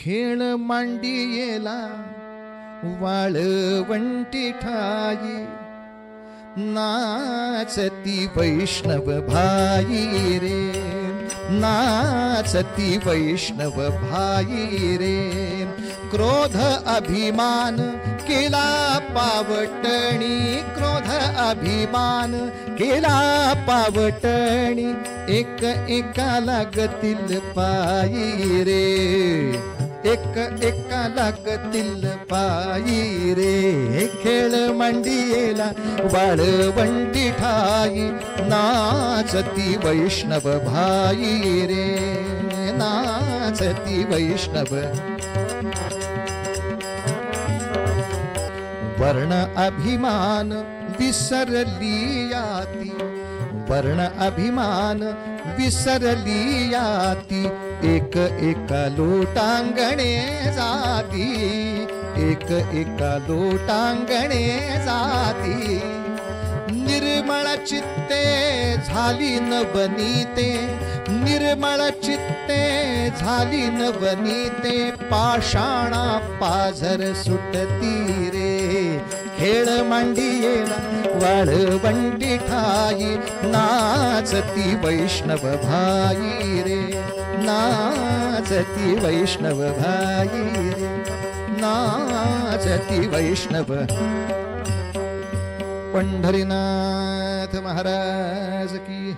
खेळ मांडियेला वाळवंटी ठाई नाचती वैष्णव भाई रे, नाचती वैष्णव भाई रे. क्रोध अभिमान केला पावटणी, क्रोध अभिमान केला पावटणी. एक एकाला गतील पायी रे, एक एकाला गतील पायी रे. खेळ मांडियेला वाळवंटी ठाई नाचती वैष्णव भाई रे, नाचती वैष्णव. वर्ण अभिमान विसरली याती, वर्ण अभिमान विसरली याती. एक एका लोटांगणे जाती, एक एका लोटांगणे जाती. निर्मळ चित्ते झाली नवनीते, निर्मळ चित्ते झाली नवनीते. पाषाणा पाझर सुटती रे, खेळ मांडियेला वाळवंटी ठाई नाचती वैष्णव भाई रे, नाचती वैष्णव भाई रे, नाचती वैष्णव. पंढरीनाथ महाराज की.